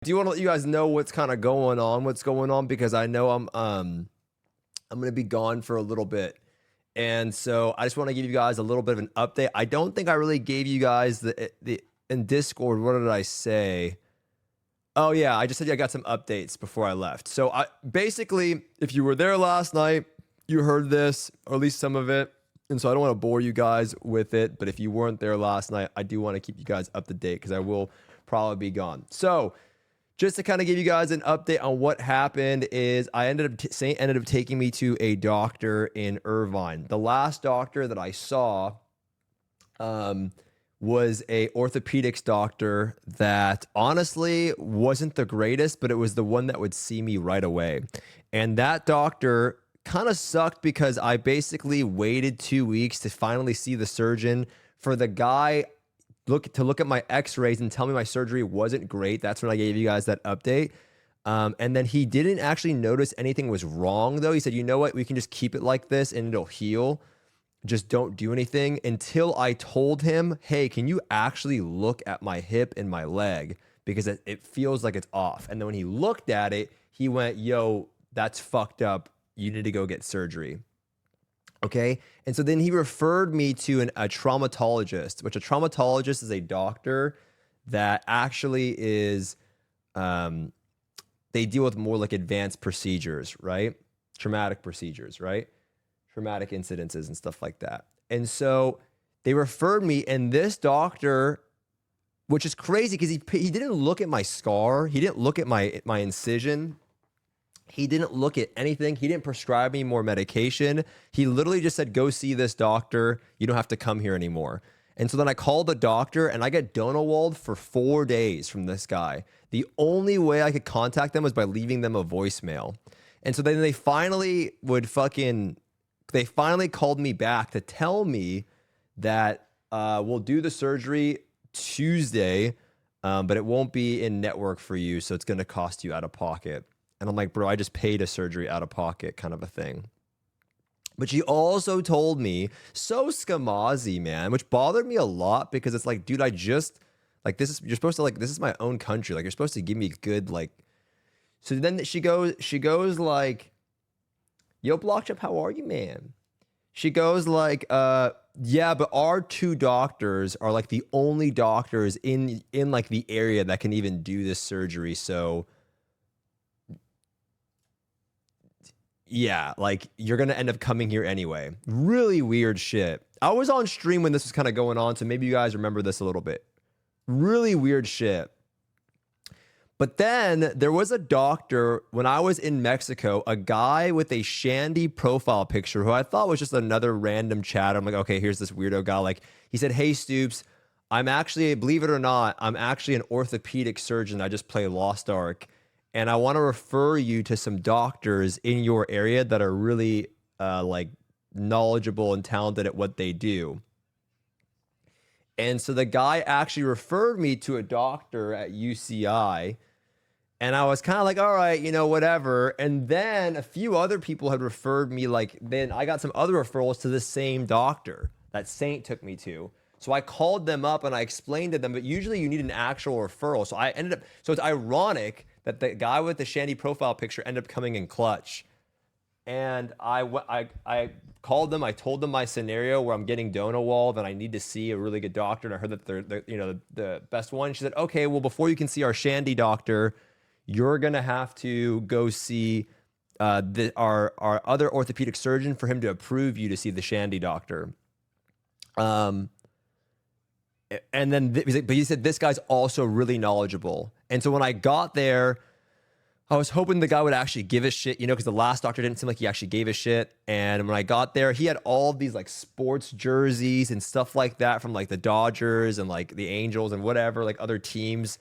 Do you want to let you guys know what's kind of going on, because I know I'm going to be gone for a little bit. And so I just want to give you guys a little bit of an update. I don't think I really gave you guys the in Discord. What did I say? Oh yeah, I just said I got some updates before I left. So I basically, if you were there last night, you heard this, or at least some of it. And so I don't want to bore you guys with it, but if you weren't there last night, I do want to keep you guys up to date because I will probably be gone. So just to kind of give you guys an update on what happened is I ended up taking me to a doctor in Irvine. The last doctor that I saw was a orthopedics doctor that honestly wasn't the greatest, but it was the one that would see me right away. And that doctor kind of sucked because I basically waited 2 weeks to finally see the surgeon. For the guy to look at my x-rays and tell me my surgery wasn't great. That's when I gave you guys that update. And then he didn't actually notice anything was wrong though. He said, you know what, we can just keep it like this and it'll heal. Just don't do anything, until I told him, hey, can you actually look at my hip and my leg? Because it feels like it's off. And then when he looked at it, he went, yo, that's fucked up. You need to go get surgery. Okay. And so then he referred me to a traumatologist, which a traumatologist is a doctor that actually is, they deal with more like advanced procedures, right? Traumatic procedures, right? Traumatic incidences and stuff like that. And so they referred me, and this doctor, which is crazy because he didn't look at my scar. He didn't look at my incision. He didn't look at anything. He didn't prescribe me more medication. He literally just said, go see this doctor. You don't have to come here anymore. And so then I called the doctor, and I got donawalled for 4 days from this guy. The only way I could contact them was by leaving them a voicemail. And so then they finally called me back to tell me that we'll do the surgery Tuesday, but it won't be in network for you, so it's going to cost you out of pocket. And I'm like, bro, I just paid a surgery out of pocket, kind of a thing. But she also told me, so scamazzy, man, which bothered me a lot because it's like, dude, I just, like, this is, you're supposed to, like, this is my own country. Like, you're supposed to give me good, like, so then she goes like, yo, Blockchip, how are you, man? She goes like, yeah, but our 2 doctors are like the only doctors in like the area that can even do this surgery. So yeah, like you're going to end up coming here anyway. Really weird shit. I was on stream when this was kind of going on, so maybe you guys remember this a little bit. Really weird shit. But then there was a doctor when I was in Mexico, a guy with a Shandy profile picture who I thought was just another random chat. I'm like, okay, here's this weirdo guy. Like, he said, hey, Stoopzz, I'm actually, believe it or not, I'm actually an orthopedic surgeon. I just play Lost Ark. And I want to refer you to some doctors in your area that are really like knowledgeable and talented at what they do. And so the guy actually referred me to a doctor at UCI. And I was kind of like, all right, you know, whatever. And then a few other people had referred me, like, then I got some other referrals to the same doctor that Saint took me to. So I called them up and I explained to them, but usually you need an actual referral. So I ended up, so it's ironic that the guy with the Shandy profile picture ended up coming in clutch. And I called them. I told them my scenario where I'm getting donawalled and I need to see a really good doctor. And I heard that they're you know, the best one. She said, okay, well, before you can see our Shandy doctor, you're going to have to go see our other orthopedic surgeon for him to approve you to see the Shandy doctor. And then but he said, this guy's also really knowledgeable. And so when I got there, I was hoping the guy would actually give a shit, you know, because the last doctor didn't seem like he actually gave a shit. And when I got there, he had all these like sports jerseys and stuff like that from like the Dodgers and like the Angels and whatever, like other teams,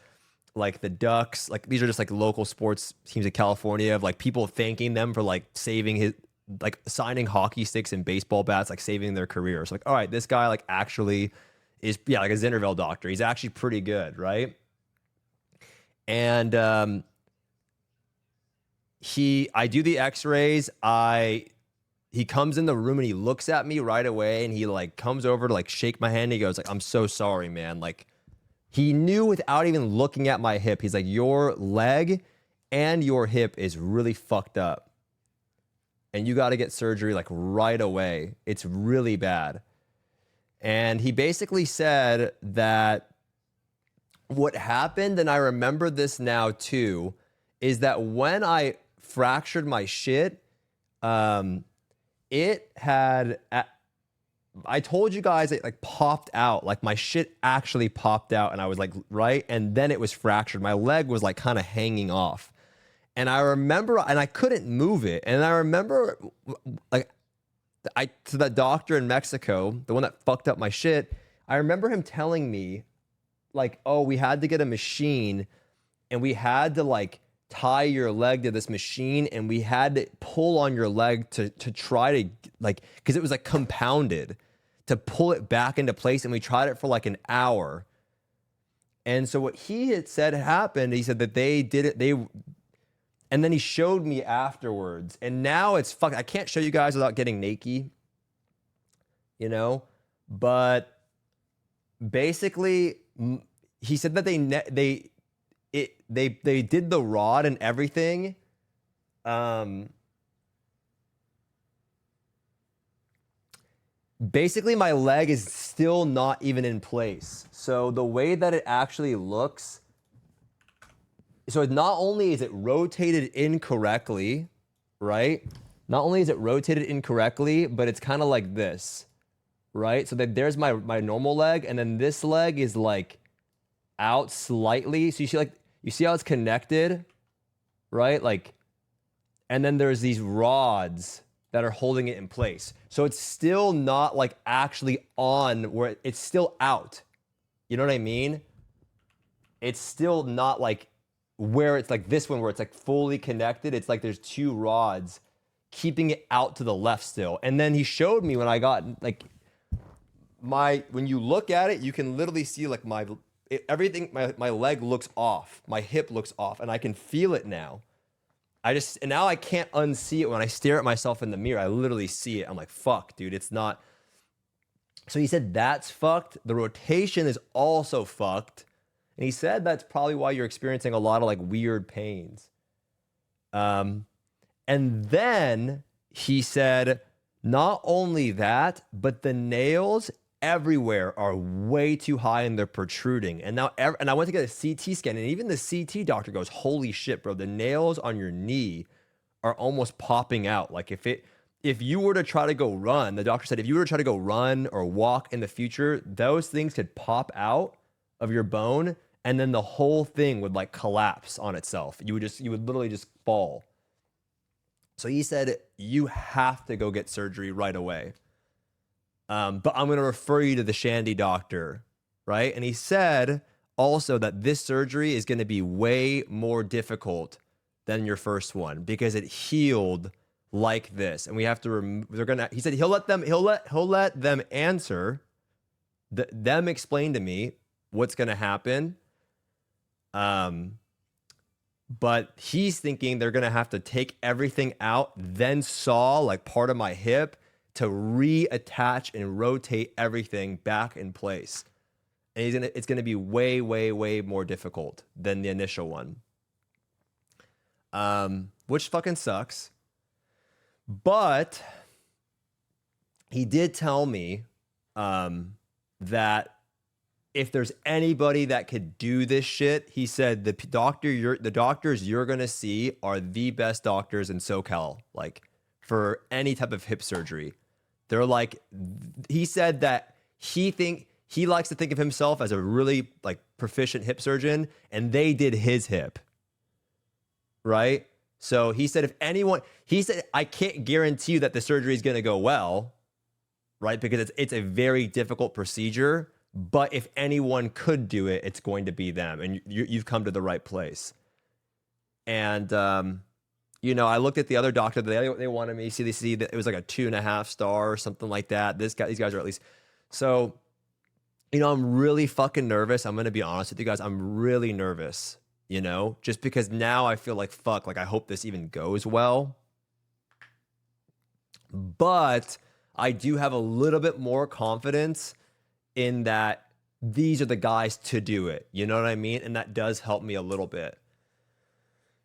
like the Ducks. Like these are just like local sports teams in California, of like people thanking them for like saving his, like signing hockey sticks and baseball bats, like saving their careers. Like, all right, this guy like actually is, yeah, like a Zinnerville doctor. He's actually pretty good, right? And I do the x-rays. He comes in the room and he looks at me right away and he like comes over to like shake my hand. He goes like, I'm so sorry, man. Like He knew without even looking at my hip. He's like, your leg and your hip is really fucked up. And you got to get surgery like right away. It's really bad. And he basically said that what happened, and I remember this now too, is that when I fractured my shit, it had, I told you guys it like popped out, like my shit actually popped out, and I was like, right? And then it was fractured. My leg was like kind of hanging off. And I remember, and I couldn't move it. And I remember like, to that doctor in Mexico, the one that fucked up my shit, I remember him telling me like, oh, we had to get a machine and we had to like tie your leg to this machine and we had to pull on your leg to try to like, because it was like compounded to pull it back into place. And we tried it for like an hour. And so what he had said happened, he said that they did it, and then he showed me afterwards. And now it's fuck. I can't show you guys without getting naked, you know? But basically, he said that they did the rod and everything. Basically, my leg is still not even in place. So the way that it actually looks, so not only is it rotated incorrectly, right? Not only is it rotated incorrectly, but it's kind of like this, right? So that there's my normal leg, and then this leg is like out slightly. So you see how it's connected, right? Like, and then there's these rods that are holding it in place. So it's still not like actually on where it's still out. You know what I mean? It's still not like where it's like this one where it's like fully connected. It's like there's two rods keeping it out to the left still. And then he showed me when I got like when you look at it, you can literally see like everything, my leg looks off, my hip looks off, and I can feel it now. And now I can't unsee it. When I stare at myself in the mirror, I literally see it. I'm like, fuck, dude, it's not. So he said that's fucked. The rotation is also fucked. And he said that's probably why you're experiencing a lot of like weird pains. And then he said, not only that, but the nails everywhere are way too high and they're protruding. And now, and I went to get a CT scan, and even the CT doctor goes, holy shit, bro, the nails on your knee are almost popping out. Like if you were to try to go run, the doctor said, if you were to try to go run or walk in the future, those things could pop out of your bone, and then the whole thing would like collapse on itself. You would literally just fall. So he said, you have to go get surgery right away. But I'm going to refer you to the Shandy doctor, right? And he said also that this surgery is going to be way more difficult than your first one because it healed like this. And we have to, he said he'll let them answer, them explain to me what's going to happen. But he's thinking they're going to have to take everything out, then saw like part of my hip to reattach and rotate everything back in place. And it's going to be way, way, way more difficult than the initial one. Which fucking sucks. But he did tell me that if there's anybody that could do this shit, he said the doctors you're going to see are the best doctors in SoCal, like for any type of hip surgery. They're like, he said that he likes to think of himself as a really like proficient hip surgeon, and they did his hip. Right? So he said, I can't guarantee you that the surgery is going to go well, right? Because it's a very difficult procedure, but if anyone could do it, it's going to be them. And you've come to the right place. And, I looked at the other doctor. They wanted me CDC. That it was like a 2.5 star or something like that. These guys are at least. So, I'm really fucking nervous. I'm going to be honest with you guys. I'm really nervous, just because now I feel like, fuck, like I hope this even goes well. But I do have a little bit more confidence in that these are the guys to do it. You know what I mean? And that does help me a little bit.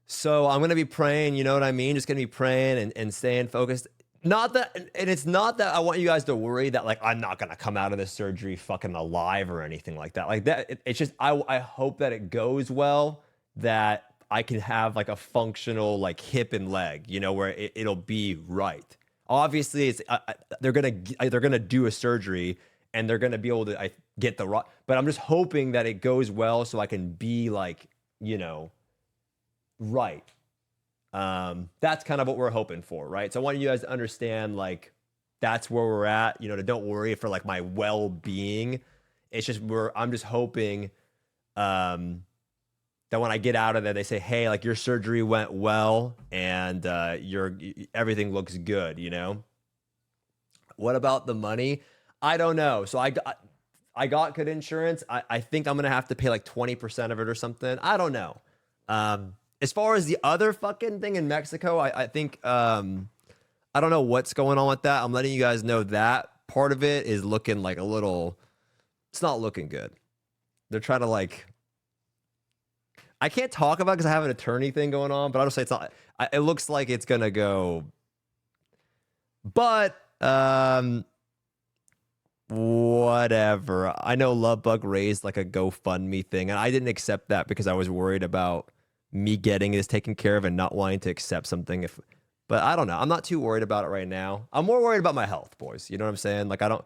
So I'm going to be praying, you know what I mean? Just going to be praying and staying focused. Not that, and it's not that I want you guys to worry that like I'm not going to come out of this surgery fucking alive or anything like that. Like that, it's just, I hope that it goes well, that I can have like a functional like hip and leg, you know, where it'll be right. Obviously, it's they're gonna do a surgery and they're gonna be able to get the right. But I'm just hoping that it goes well so I can be like, you know, right. That's kind of what we're hoping for, right? So I want you guys to understand like that's where we're at. You know, to don't worry for like my well-being. It's just I'm just hoping that when I get out of there, they say, hey, like your surgery went well and everything looks good, you know? What about the money? I don't know. So I got good insurance. I think I'm going to have to pay like 20% of it or something. I don't know. As far as the other fucking thing in Mexico, I think, I don't know what's going on with that. I'm letting you guys know that part of it is looking like a little, it's not looking good. They're trying to like, I can't talk about it because I have an attorney thing going on, but I'll just say it's not. It looks like it's gonna go, but whatever. I know Lovebug raised like a GoFundMe thing, and I didn't accept that because I was worried about me getting this taken care of and not wanting to accept something. But I don't know. I'm not too worried about it right now. I'm more worried about my health, boys. You know what I'm saying? Like I don't.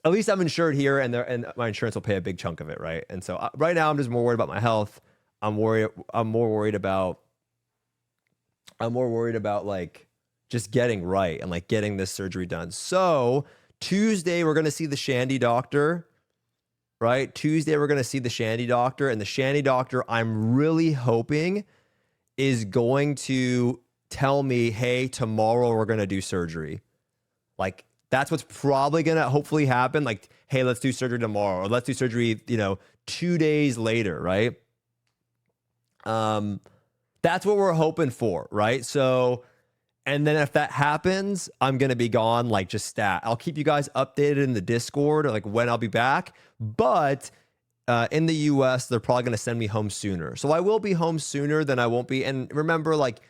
At least I'm insured here, and my insurance will pay a big chunk of it, right? And so right now, I'm just more worried about my health. I'm more worried about like just getting right and like getting this surgery done. So Tuesday, we're gonna see the Shandy doctor, right? Tuesday, we're gonna see the Shandy doctor, and the Shandy doctor, I'm really hoping, is going to tell me, hey, tomorrow we're gonna do surgery, like. That's what's probably going to hopefully happen. Like, hey, let's do surgery tomorrow, or let's do surgery, 2 days later, right? That's what we're hoping for, right? So, and then if that happens, I'm going to be gone, like just stat. I'll keep you guys updated in the Discord or like when I'll be back. But in the US, they're probably going to send me home sooner. So I will be home sooner than I won't be. And remember, like,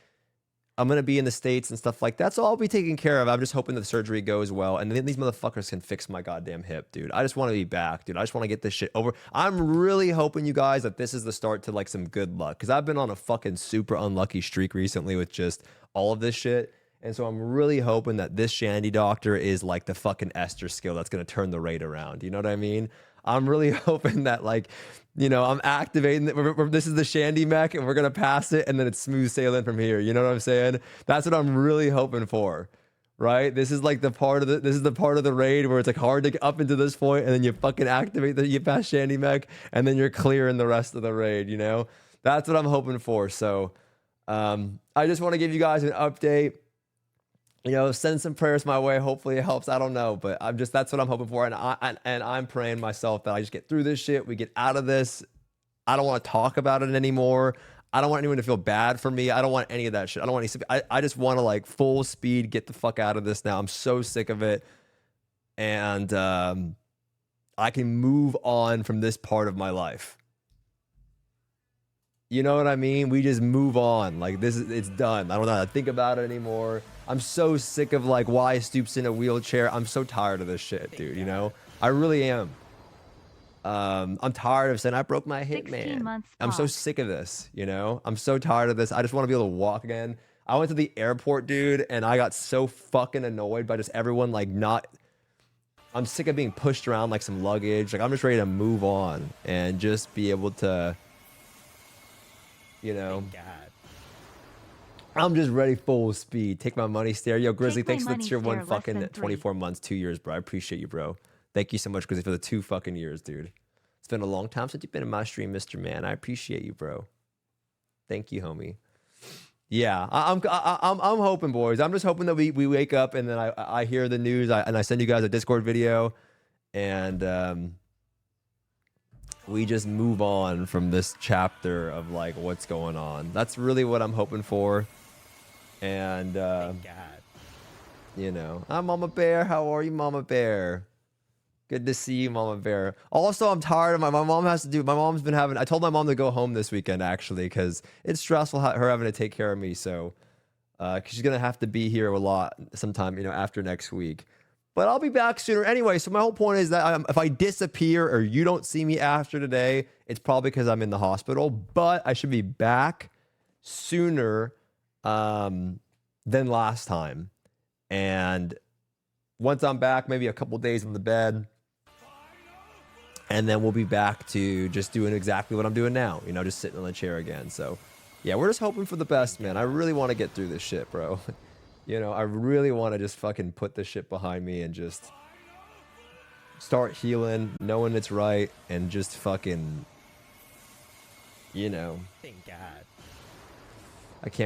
I'm going to be in the States and stuff like that. So I'll be taken care of. I'm just hoping that the surgery goes well. And then these motherfuckers can fix my goddamn hip, dude. I just want to be back, dude. I just want to get this shit over. I'm really hoping, you guys, that this is the start to like some good luck. Because I've been on a fucking super unlucky streak recently with just all of this shit. And so I'm really hoping that this Shandy doctor is like the fucking Esther skill that's going to turn the rate around. You know what I mean? I'm really hoping that like, I'm activating this is the Shandy mech and we're going to pass it and then it's smooth sailing from here. You know what I'm saying? That's what I'm really hoping for, right? This is like the part of the raid where it's like hard to get up into this point and then you fucking activate you pass Shandy mech and then you're clearing the rest of the raid, That's what I'm hoping for. So I just want to give you guys an update. Send some prayers my way. Hopefully it helps. I don't know, but that's what I'm hoping for. And I'm praying myself that I just get through this shit. We get out of this. I don't want to talk about it anymore. I don't want anyone to feel bad for me. I don't want any of that shit. I don't want any, I just want to like full speed, get the fuck out of this now. I'm so sick of it. And I can move on from this part of my life. You know what I mean? We just move on. Like it's done. I don't know how to think about it anymore. I'm so sick of like why Stoopzz in a wheelchair. I'm so tired of this shit, dude. I really am. I'm tired of saying I broke my hip, man. I'm so sick of this. I'm so tired of this. I just want to be able to walk again. I went to the airport, dude, and I got so fucking annoyed by just everyone like not. I'm sick of being pushed around like some luggage. Like I'm just ready to move on and just be able to. I'm just ready full speed. Take my money, stare. Yo, Grizzly, thanks for the tier 1 fucking 24 months, 2 years, bro. I appreciate you, bro. Thank you so much, Grizzly, for the 2 fucking years, dude. It's been a long time since you've been in my stream, Mr. Man. I appreciate you, bro. Thank you, homie. Yeah, I'm hoping, boys. I'm just hoping that we wake up and then I hear the news and I send you guys a Discord video and we just move on from this chapter of like what's going on. That's really what I'm hoping for. And I'm Mama Bear. How are you, Mama Bear? Good to see you, Mama Bear. Also, I'm tired of my mom has to do. My mom's been having. I told my mom to go home this weekend actually because it's stressful her having to take care of me. So, because she's gonna have to be here a lot sometime, after next week. But I'll be back sooner anyway. So my whole point is that if I disappear or you don't see me after today, it's probably because I'm in the hospital. But I should be back sooner than last time. And once I'm back, maybe a couple days in the bed, and then we'll be back to just doing exactly what I'm doing now. Just sitting on the chair again. So yeah, we're just hoping for the best, man. I really want to get through this shit, bro. I really want to just fucking put this shit behind me and just start healing, knowing it's right, and just fucking, Thank God.